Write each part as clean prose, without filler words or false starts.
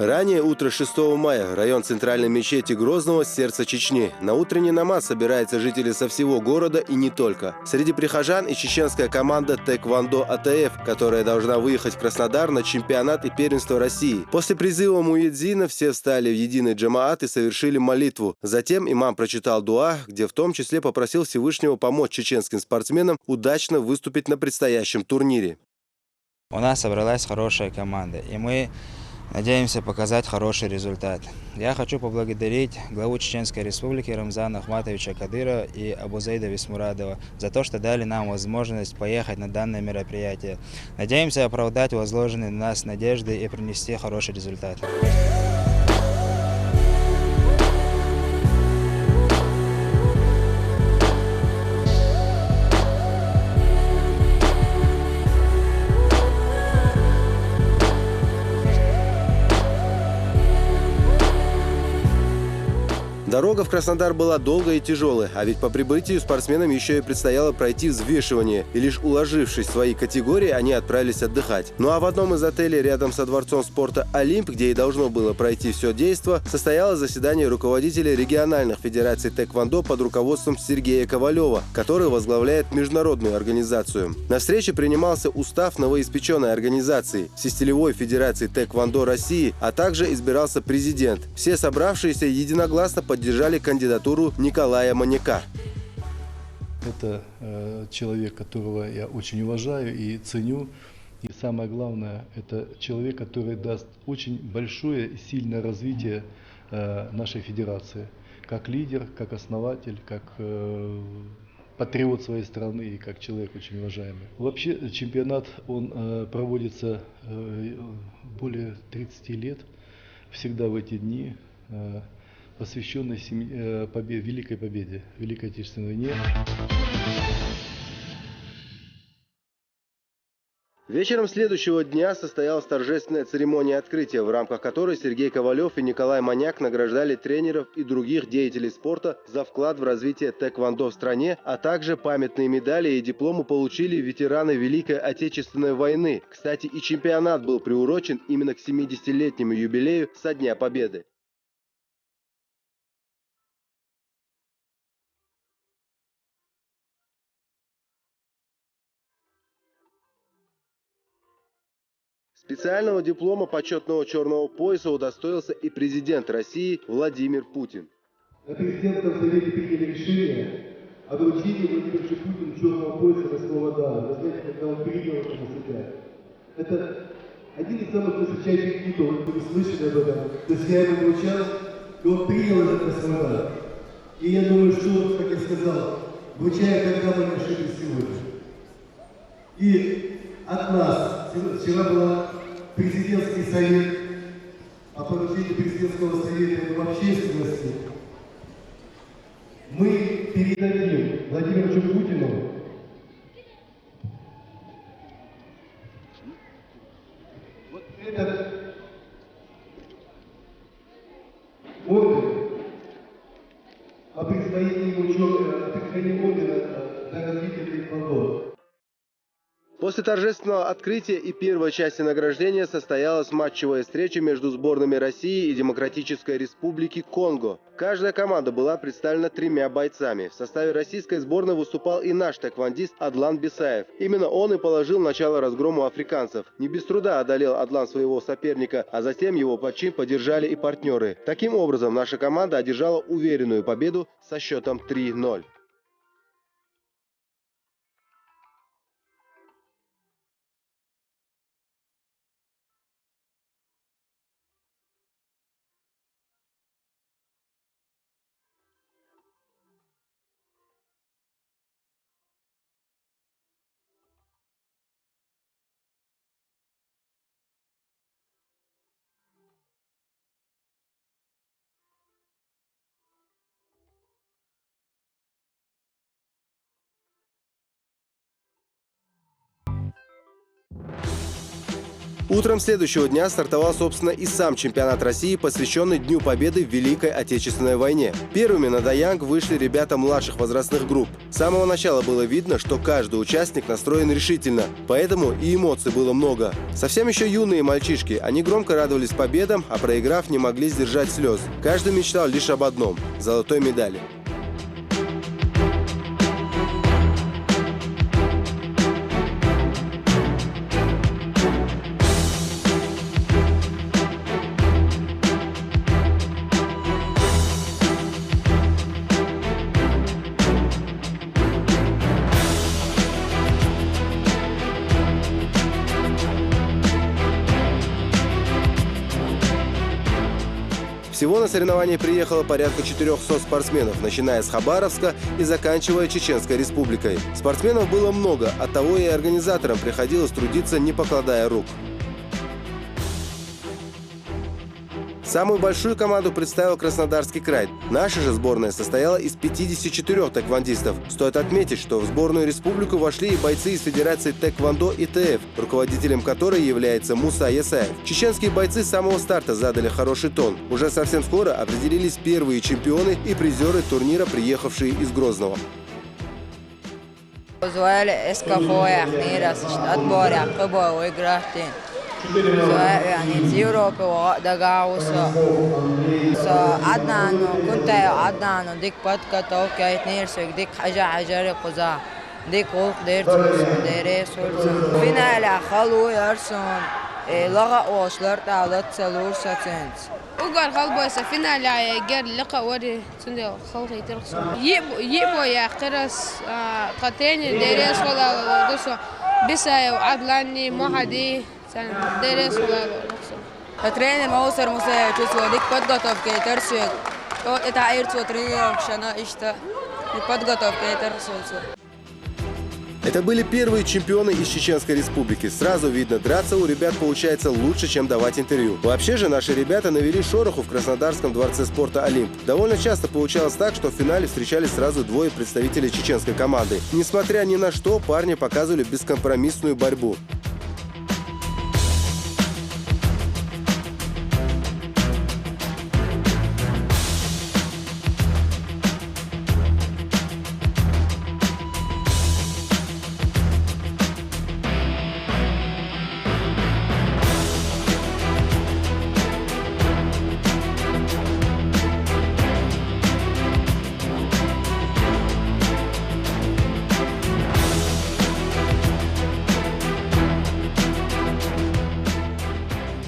Ранее утро 6 мая. Район центральной мечети Грозного, сердце Чечни. На утренний намаз собираются жители со всего города и не только. Среди прихожан и чеченская команда Тэквондо АТФ, которая должна выехать в Краснодар на чемпионат и первенство России. После призыва муедзина все встали в единый джамаат и совершили молитву. Затем имам прочитал дуа, где в том числе попросил Всевышнего помочь чеченским спортсменам удачно выступить на предстоящем турнире. У нас собралась хорошая команда, и мы надеемся показать хороший результат. Я хочу поблагодарить главу Чеченской Республики Рамзана Ахматовича Кадырова и Абузейда Висмурадова за то, что дали нам возможность поехать на данное мероприятие. Надеемся оправдать возложенные на нас надежды и принести хороший результат. Дорога в Краснодар была долгой и тяжелой, а ведь по прибытию спортсменам еще и предстояло пройти взвешивание, и лишь уложившись в свои категории, они отправились отдыхать. Ну а в одном из отелей рядом со дворцом спорта «Олимп», где и должно было пройти все действо, состоялось заседание руководителей региональных федераций тэквондо под руководством Сергея Ковалева, который возглавляет международную организацию. На встрече принимался устав новоиспеченной организации Всестилевой федерации тэквондо России, а также избирался президент. Все собравшиеся единогласно поддержали кандидатуру Николая Маняка. Это человек, которого я очень уважаю и ценю. И самое главное, это человек, который даст очень большое и сильное развитие нашей федерации. Как лидер, как основатель, как патриот своей страны и как человек очень уважаемый. Вообще чемпионат, он проводится более 30 лет, всегда в эти дни, посвященный Великой Победе, Великой Отечественной войне. Вечером следующего дня состоялась торжественная церемония открытия, в рамках которой Сергей Ковалев и Николай Маняк награждали тренеров и других деятелей спорта за вклад в развитие тэквондо в стране, а также памятные медали и дипломы получили ветераны Великой Отечественной войны. Кстати, и чемпионат был приурочен именно к 70-летнему юбилею со Дня Победы. Специального диплома почетного черного пояса удостоился и президент России Владимир Путин. На президентском совете приняли решение о вручении Владимиру Путину черного пояса 8-го дана. Вы знаете, когда он принял это на себя. Это один из самых высочайших титулов, вы слышали об этом. То есть я ему вручал, и он принял этот 8-й дан. И я думаю, что, как я сказал, вручая, когда мы не ошиблись сегодня. И от нас вчера была президентский совет о поручении президентского совета в общественности. Мы передадим Владимиру Путину вот этот орден о присвоении ордена за развитие тэквондо. После торжественного открытия и первой части награждения состоялась матчевая встреча между сборными России и Демократической Республики Конго. Каждая команда была представлена 3 бойцами. В составе российской сборной выступал и наш тэквондист Адлан Бисаев. Именно он и положил начало разгрому африканцев. Не без труда одолел Адлан своего соперника, а затем его почин поддержали и партнеры. Таким образом, наша команда одержала уверенную победу со счетом 3-0. Утром следующего дня стартовал, собственно, и сам чемпионат России, посвященный Дню Победы в Великой Отечественной войне. Первыми на Даянг вышли ребята младших возрастных групп. С самого начала было видно, что каждый участник настроен решительно, поэтому и эмоций было много. Совсем еще юные мальчишки, они громко радовались победам, а проиграв, не могли сдержать слез. Каждый мечтал лишь об одном – золотой медали. Всего на соревнования приехало порядка 400 спортсменов, начиная с Хабаровска и заканчивая Чеченской Республикой. Спортсменов было много, оттого и организаторам приходилось трудиться, не покладая рук. Самую большую команду представил Краснодарский край. Наша же сборная состояла из 54 тэквондистов. Стоит отметить, что в сборную республику вошли и бойцы из Федерации тэквондо ИТФ, руководителем которой является Муса Ясаев. Чеченские бойцы с самого старта задали хороший тон. Уже совсем скоро определились первые чемпионы и призеры турнира, приехавшие из Грозного. يعني في أوروبا ودقاوس عدنان كنت عدنان ديك بادكة وكايت نيرسك ديك حاجة عجاري قزا ديك وق دير ديري سولسن فينا إلى خلو يرسون لغة وشلر تعالت سلور ساتنت وقال خلبو سفينة لا جر لقى وري سندي خلقي ترخص يبو يا خرس قتين ديري ولا دوسو بسا وعدلاني محدي тренер Маусар Мусаев чувствовал, дик подготовки терсует. Это аирцу тренировок, шана ишта, дик подготовки терсует. Это были первые чемпионы из Чеченской Республики. Сразу видно, драться у ребят получается лучше, чем давать интервью. Вообще же наши ребята навели шороху в Краснодарском дворце спорта «Олимп». Довольно часто получалось так, что в финале встречались сразу двое представителей чеченской команды. Несмотря ни на что, парни показывали бескомпромиссную борьбу.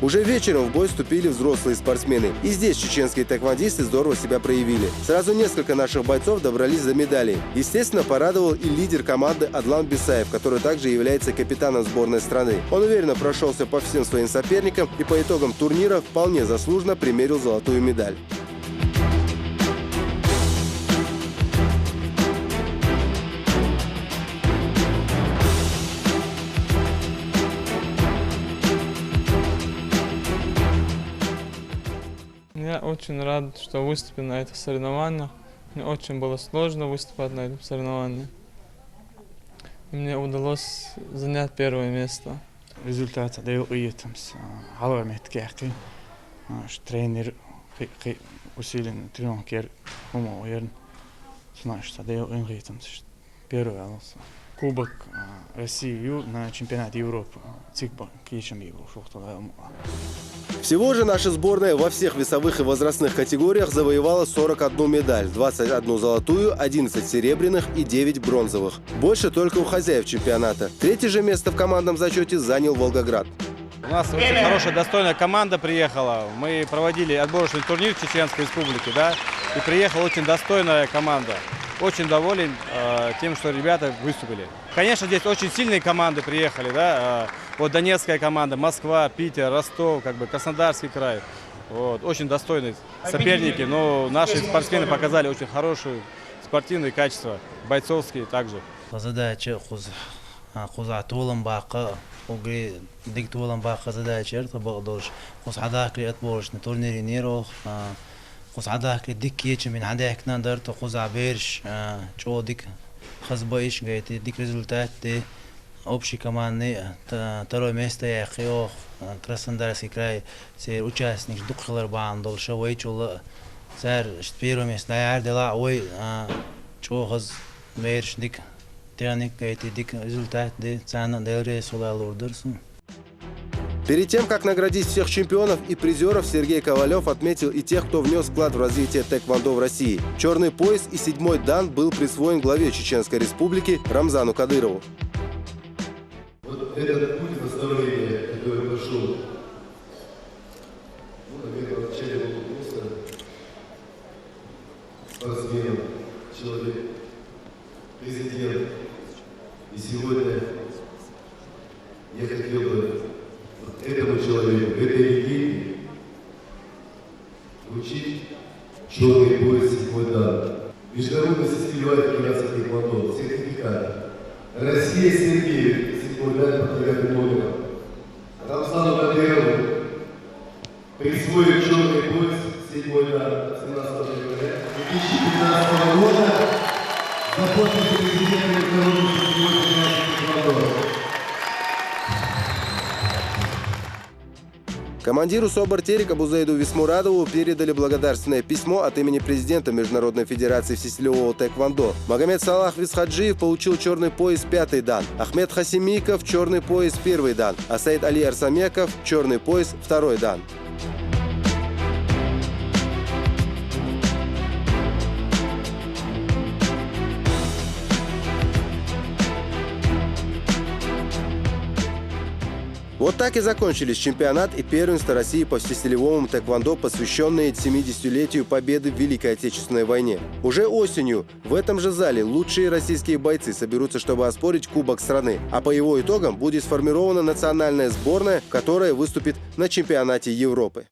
Уже вечером в бой вступили взрослые спортсмены. И здесь чеченские тэквондисты здорово себя проявили. Сразу несколько наших бойцов добрались до медалей. Естественно, порадовал и лидер команды Адлан Бисаев, который также является капитаном сборной страны. Он уверенно прошелся по всем своим соперникам и по итогам турнира вполне заслуженно примерил золотую медаль. Я очень рад, что выступил на этих соревнованиях. Мне очень было сложно выступать на этом соревновании. И мне удалось занять первое место. Результат даю иетамс. Халвамет кяхки. Тренер усилен тренер умоерн. Знаешь, даю иетамс. Первый алос. Кубок России на чемпионате Европы. Цикба кичем его шухтала. Всего же наша сборная во всех весовых и возрастных категориях завоевала 41 медаль, 21 золотую, 11 серебряных и 9 бронзовых. Больше только у хозяев чемпионата. Третье же место в командном зачете занял Волгоград. У нас очень хорошая, достойная команда приехала. Мы проводили отборочный турнир в Чеченской Республике, да, и приехала очень достойная команда. Очень доволен тем, что ребята выступили. Конечно, здесь очень сильные команды приехали, да. Вот Донецкая команда, Москва, Питер, Ростов, Краснодарский край. Вот, очень достойные соперники, но наши спортсмены показали очень хорошие спортивные качества, бойцовские также. Задача хузатулам бака, угри диктулам бака задача, это багдош. Хузадакли отборочный турнир нерох. خذ ديك يجي من عندك نقدر تخذ عبيرش شو ديك خذ بايش جاي ديك ريزولتات دي общей команды, второе место я хиох, Краснодарский край, сер участник духлар бан, долша уйчула, сер первое место, я дела ой, чохаз мершник, тяник, эти дик результат, де цена делре сулал урдерсун. Перед тем, как наградить всех чемпионов и призеров, Сергей Ковалев отметил и тех, кто внес вклад в развитие тэквондо в России. Черный пояс и 7-й дан был присвоен главе Чеченской Республики Рамзану Кадырову. Вот этот путь восстановления, который прошел, наверное, вначале был просто спортсмен, человек, президент. И сегодня я хотел бы этому человеку, этой легенде вручить черный пояс 7-й дан. Международный фестиваль федерации тэквондо, сертификат. Россия Сергеев, 7-й дан по номеру. Рамзану Кадырову присвоит черный пояс 7-й дан 17 февраля 2015 года за подписью президента Международного фестиваля федерации тэквондо. Командиру СОБР Терек Абузейду Висмурадову передали благодарственное письмо от имени президента Международной Федерации всестилевого тэквондо. Магомед Салах Висхаджиев получил черный пояс 5-й дан, Ахмед Хасимиков черный пояс 1-й дан, а Саид Али Арсамеков черный пояс 2-й дан. Вот так и закончились чемпионат и первенство России по всестилевому тэквондо, посвященные 70-летию победы в Великой Отечественной войне. Уже осенью в этом же зале лучшие российские бойцы соберутся, чтобы оспорить Кубок страны. А по его итогам будет сформирована национальная сборная, которая выступит на чемпионате Европы.